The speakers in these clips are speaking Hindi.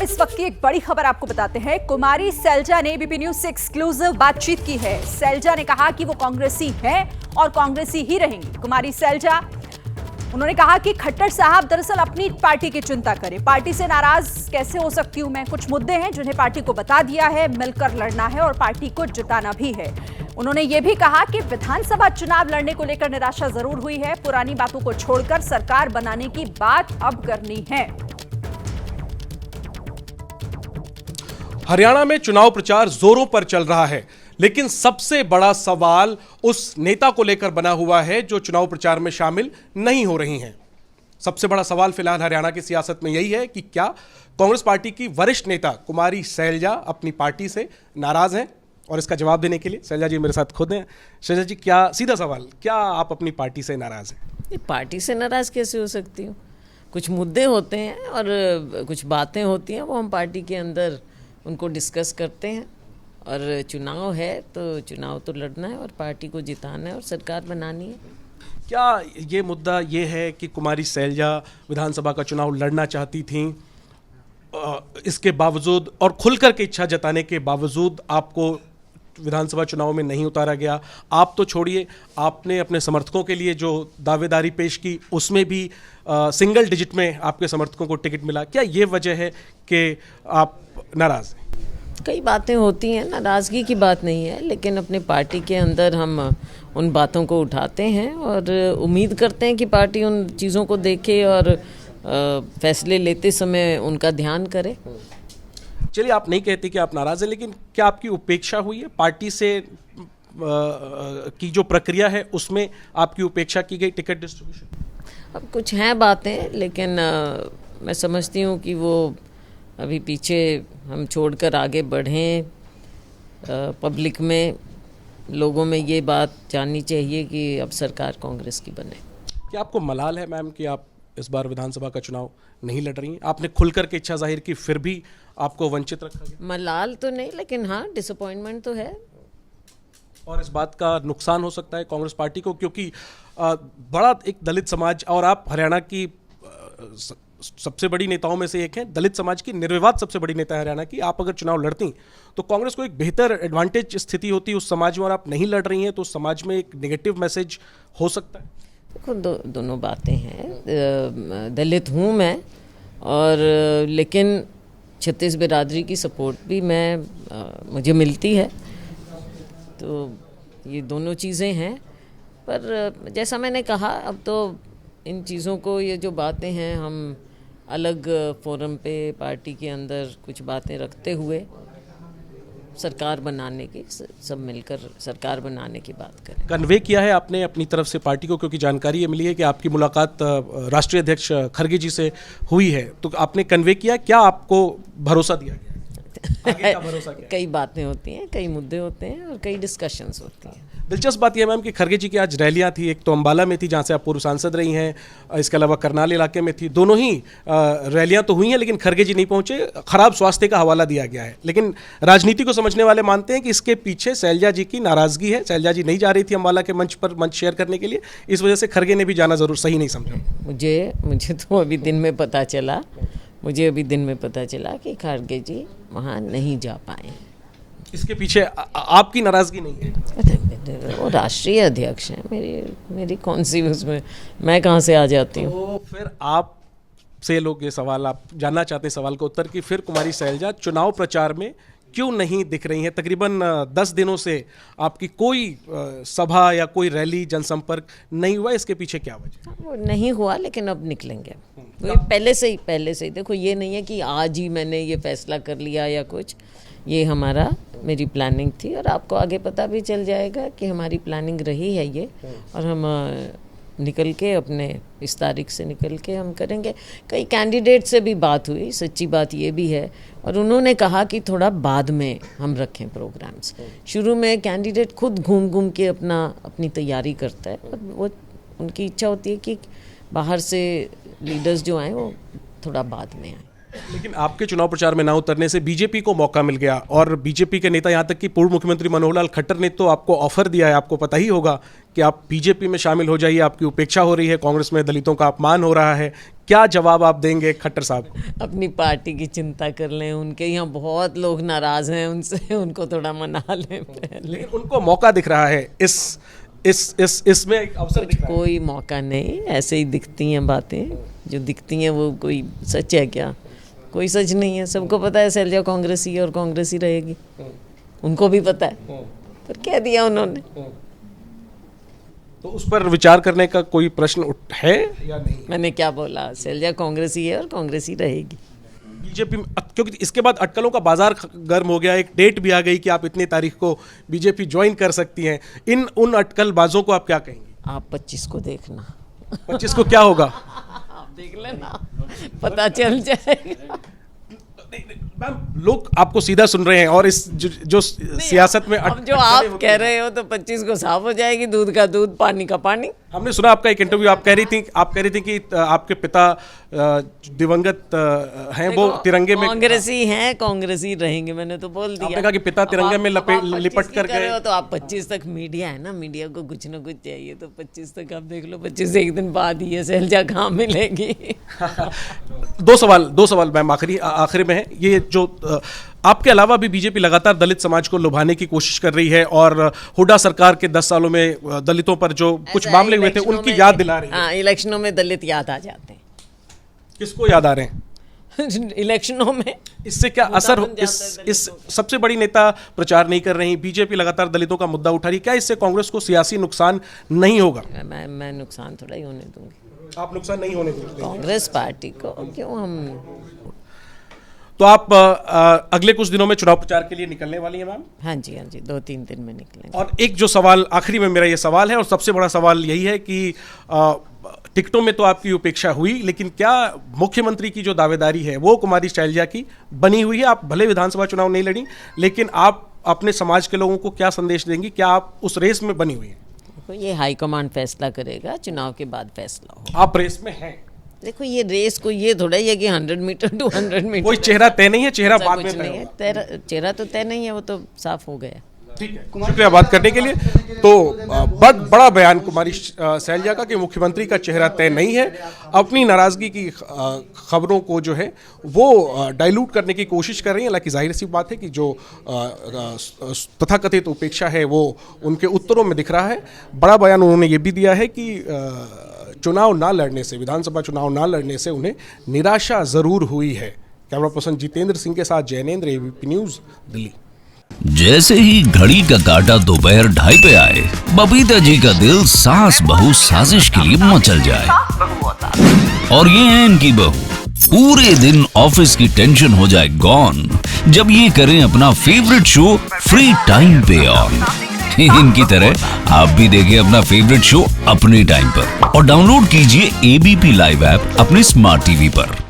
इस वक्त की एक बड़ी खबर आपको बताते हैं। कुमारी सैलजा ने एबीपी न्यूज से एक्सक्लूसिव बातचीत की है। सैलजा ने कहा कि वो कांग्रेसी हैं और कांग्रेसी ही रहेंगी। कुमारी सैलजा उन्होंने कहा कि खट्टर साहब दरअसल अपनी पार्टी की चिंता करें। पार्टी से नाराज कैसे हो सकती हूं मैं? कुछ मुद्दे हैं जिन्हें पार्टी को बता दिया है, मिलकर लड़ना है और पार्टी को जिताना भी है। उन्होंने ये भी कहा कि विधानसभा चुनाव लड़ने को लेकर निराशा जरूर हुई है, पुरानी बातों को छोड़कर सरकार बनाने की बात अब करनी है। हरियाणा में चुनाव प्रचार जोरों पर चल रहा है, लेकिन सबसे बड़ा सवाल उस नेता को लेकर बना हुआ है जो चुनाव प्रचार में शामिल नहीं हो रही हैं। सबसे बड़ा सवाल फिलहाल हरियाणा की सियासत में यही है कि क्या कांग्रेस पार्टी की वरिष्ठ नेता कुमारी सैलजा अपनी पार्टी से नाराज हैं? और इसका जवाब देने के लिए सैलजा जी मेरे साथ खुद हैं। सैलजा जी, क्या सीधा सवाल, क्या आप अपनी पार्टी से नाराज हैं? पार्टी से नाराज कैसे हो सकती हूँ? कुछ मुद्दे होते हैं और कुछ बातें होती हैं, वो हम पार्टी के अंदर उनको डिस्कस करते हैं। और चुनाव है तो चुनाव तो लड़ना है और पार्टी को जिताना है और सरकार बनानी है। क्या ये मुद्दा ये है कि कुमारी सैलजा विधानसभा का चुनाव लड़ना चाहती थीं, इसके बावजूद और खुलकर के इच्छा जताने के बावजूद आपको विधानसभा चुनाव में नहीं उतारा गया? आप तो छोड़िए, आपने अपने समर्थकों के लिए जो दावेदारी पेश की उसमें भी सिंगल डिजिट में आपके समर्थकों को टिकट मिला। क्या ये वजह है कि आप नाराज हैं? कई बातें होती हैं, नाराज़गी की बात नहीं है, लेकिन अपने पार्टी के अंदर हम उन बातों को उठाते हैं और उम्मीद करते हैं कि पार्टी उन चीज़ों को देखे और फैसले लेते समय उनका ध्यान करे। चलिए, आप नहीं कहती कि आप नाराज हैं, लेकिन क्या आपकी उपेक्षा हुई है पार्टी से की जो प्रक्रिया है उसमें आपकी उपेक्षा की गई टिकट डिस्ट्रीब्यूशन? अब कुछ हैं बातें, लेकिन मैं समझती हूँ कि वो अभी पीछे हम छोड़कर आगे बढ़ें। पब्लिक में, लोगों में ये बात जाननी चाहिए कि अब सरकार कांग्रेस की बने। क्या आपको मलाल है मैम कि आप इस बार विधानसभा का चुनाव नहीं लड़ रही हैं? आपने खुलकर के इच्छा जाहिर की, फिर भी आपको वंचित रखा गया। मलाल तो नहीं, लेकिन हाँ डिसअपॉइंटमेंट तो है। और इस बात का नुकसान हो सकता है कांग्रेस पार्टी को, क्योंकि बड़ा एक दलित समाज, और आप हरियाणा की सबसे बड़ी नेताओं में से एक हैं, दलित समाज की निर्विवाद सबसे बड़ी नेता है हरियाणा की। आप अगर चुनाव लड़ती तो कांग्रेस को एक बेहतर एडवांटेज स्थिति होती उस समाज में, और आप नहीं लड़ रही हैं तो उस समाज में एक नेगेटिव मैसेज हो सकता है। देखो, दोनों बातें हैं। दलित हूँ मैं, और लेकिन छत्तीस बिरादरी की सपोर्ट भी मुझे मिलती है, तो ये दोनों चीज़ें हैं। पर जैसा मैंने कहा, अब तो इन चीज़ों को, ये जो बातें हैं, हम अलग फोरम पे पार्टी के अंदर कुछ बातें रखते हुए सरकार बनाने की, सब मिलकर सरकार बनाने की बात करें। कन्वे किया है आपने अपनी तरफ से पार्टी को, क्योंकि जानकारी ये मिली है कि आपकी मुलाकात राष्ट्रीय अध्यक्ष खड़गे जी से हुई है, तो आपने कन्वे किया, क्या आपको भरोसा दिया गया? आगे का भरोसा क्या? कई बातें होती हैं, कई मुद्दे होते हैं और कई डिस्कशंस होती हैं। दिलचस्प बात यह मैम कि खड़गे जी की आज रैलियां थी, एक तो अंबाला में थी जहां से आप पूर्व सांसद रही हैं, इसके अलावा करनाल इलाके में थी। दोनों ही रैलियां तो हुई हैं, लेकिन खड़गे जी नहीं पहुंचे। खराब स्वास्थ्य का हवाला दिया गया है, लेकिन राजनीति को समझने वाले मानते हैं कि इसके पीछे सैलजा जी की नाराजगी है। सैलजा जी नहीं जा रही थी अंबाला के मंच पर मंच शेयर करने के लिए, इस वजह से खड़गे ने भी जाना जरूर सही नहीं समझा। मुझे तो अभी दिन में पता चला कि खड़गे जी वहाँ नहीं जा पाए। इसके पीछे आपकी नाराजगी नहीं है? वो राष्ट्रीय अध्यक्ष हैं, मेरी कौन सी उसमें, मैं कहाँ से आ जाती हूँ? तो फिर आप से लोग ये सवाल, आप जानना चाहते हैं सवाल का उत्तर कि फिर कुमारी सैलजा चुनाव प्रचार में क्यों नहीं दिख रही हैं? तकरीबन 10 दिनों से आपकी कोई सभा या कोई रैली, जनसंपर्क नहीं हुआ, इसके पीछे क्या वजह? वो नहीं हुआ, लेकिन अब निकलेंगे। तो पहले से ही देखो, ये नहीं है कि आज ही मैंने ये फैसला कर लिया या कुछ, ये मेरी प्लानिंग थी, और आपको आगे पता भी चल जाएगा कि हमारी प्लानिंग रही है ये, और हम निकल के अपने इस तारीख से निकल के हम करेंगे। कई कैंडिडेट से भी बात हुई, सच्ची बात ये भी है, और उन्होंने कहा कि थोड़ा बाद में हम रखें प्रोग्राम्स। शुरू में कैंडिडेट खुद घूम घूम के अपनी तैयारी करता है, और वो उनकी इच्छा होती है कि बाहर से लीडर्स जो आए वो थोड़ा बाद में आए। लेकिन आपके चुनाव प्रचार में ना उतरने से बीजेपी को मौका मिल गया, और बीजेपी के नेता, यहाँ तक कि पूर्व मुख्यमंत्री मनोहर लाल खट्टर ने तो आपको ऑफर दिया है, आपको पता ही होगा कि आप बीजेपी में शामिल हो जाइए, आपकी उपेक्षा हो रही है, कांग्रेस में दलितों का अपमान हो रहा है। क्या जवाब आप देंगे खट्टर साहब को? अपनी पार्टी की चिंता कर लें, उनके यहाँ बहुत लोग नाराज हैं उनसे, उनको थोड़ा मना लें पहले। लेकिन उनको मौका दिख रहा है, इसमें एक अवसर दिख रहा है। कोई मौका नहीं, ऐसे ही दिखती हैं बातें, जो दिखती हैं वो कोई सच है क्या? कोई सच नहीं है। सबको पता है शैलजा कांग्रेसी है और कांग्रेसी रहेगी, उनको भी पता है, पर कह दिया उन्होंने। तो उस पर विचार करने का कोई प्रश्न है या नहीं? मैंने क्या बोला? शैलजा कांग्रेसी है और कांग्रेसी रहेगी। बीजेपी में, क्योंकि इसके बाद अटकलों का बाजार गर्म हो गया, एक डेट भी आ गई कि आप इतनी तारीख को बीजेपी ज्वाइन कर सकती हैं। उन अटकलबाजों को आप क्या कहेंगे? आप 25 को देखना। 25 को क्या होगा? आप देख लेना, पता चल जाएगा। मैम, लोग आपको सीधा सुन रहे हैं, और इस जो सियासत में अब जो आप कह रहे हो तो 25 को साफ हो जाएगी, दूध का दूध, पानी का पानी। हमने सुना आपका एक इंटरव्यू, आप कह रही थी कि आपके पिता दिवंगत हैं, वो तिरंगे में कांग्रेसी हैं, कांग्रेसी रहेंगे, मैंने तो बोल दिया। आपने कहा कि पिता तिरंगे में लिपट कर गए, तो आप 25 तक, मीडिया है ना, मीडिया को कुछ ना कुछ चाहिए, तो 25 तक आप देख लो। 25 से एक दिन बाद ही है शैलजा कहाँ मिलेगी। दो सवाल मैम आखिरी में है। ये जो आपके अलावा भी बीजेपी लगातार दलित समाज को लुभाने की कोशिश कर रही है, और हुड्डा सरकार के 10 सालों में दलितों पर जो कुछ मामले हुए थे उनकी याद दिला रही है। हाँ, इलेक्शनों में दलित याद आ जाते हैं। किसको याद आ रहे हैं? इलेक्शनों में। इससे क्या असर हो? इस सबसे बड़ी नेता प्रचार नहीं कर रही, बीजेपी लगातार दलितों का मुद्दा उठा रही, क्या इससे कांग्रेस को सियासी नुकसान नहीं होगा? मैं नुकसान थोड़ा ही होने दूंगी। आप नुकसान नहीं होने देंगे कांग्रेस पार्टी को? क्यों? हम तो आप अगले कुछ दिनों में चुनाव प्रचार के लिए निकलने वाली हैं मैम? हाँ जी, 2-3 दिन में निकलेंगे। और एक जो सवाल आखिरी में मेरा ये सवाल है, और सबसे बड़ा सवाल यही है कि टिकटों में तो आपकी उपेक्षा हुई, लेकिन क्या मुख्यमंत्री की जो दावेदारी है वो कुमारी शैलजा की बनी हुई है? आप भले विधानसभा चुनाव नहीं लड़ी, लेकिन आप अपने समाज के लोगों को क्या संदेश देंगी? क्या आप उस रेस में बनी हुई हैं? ये हाईकमांड फैसला करेगा, चुनाव के बाद फैसला हो। आप रेस में हैं? देखो, ये रेस को ये थोड़ा ही है कि 100 मीटर 200 मीटर, कोई चेहरा तय नहीं है, चेहरा बाद में नहीं है। चेहरा तो तय नहीं है, वो तो साफ हो गया। ठीक है, शुक्रिया बात करने के लिए। तो बड़ा बयान कुमारी शैलजा का कि मुख्यमंत्री का चेहरा तय नहीं है, अपनी नाराजगी की खबरों को जो है वो डाइल्यूट करने की कोशिश कर रही है। हालांकि जाहिर सी बात है कि जो तथाकथित उपेक्षा है वो उनके उत्तरों में दिख रहा है। बड़ा बयान उन्होंने ये भी दिया है कि चुनाव ना लड़ने से, विधानसभा चुनाव ना लड़ने से उन्हें निराशा जरूर हुई है। कैमरा पर्सन जितेंद्र सिंह के साथ जैनेंद्र, एबीपी न्यूज, दिल्ली। जैसे ही घड़ी का काटा दोपहर 2:30 पे आए, बबीता जी का दिल सास बहू साजिश के लिए मचल जाए। और ये है इनकी बहू, पूरे दिन ऑफिस की टेंशन हो जाए गॉन जब ये करें अपना फेवरेट शो फ्री टाइम पे ऑन। इनकी तरह आप भी देखें अपना फेवरेट शो अपने टाइम पर, और डाउनलोड कीजिए एबीपी लाइव ऐप अपने स्मार्ट टीवी पर।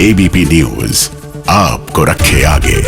एबीपी न्यूज आपको रखे आगे।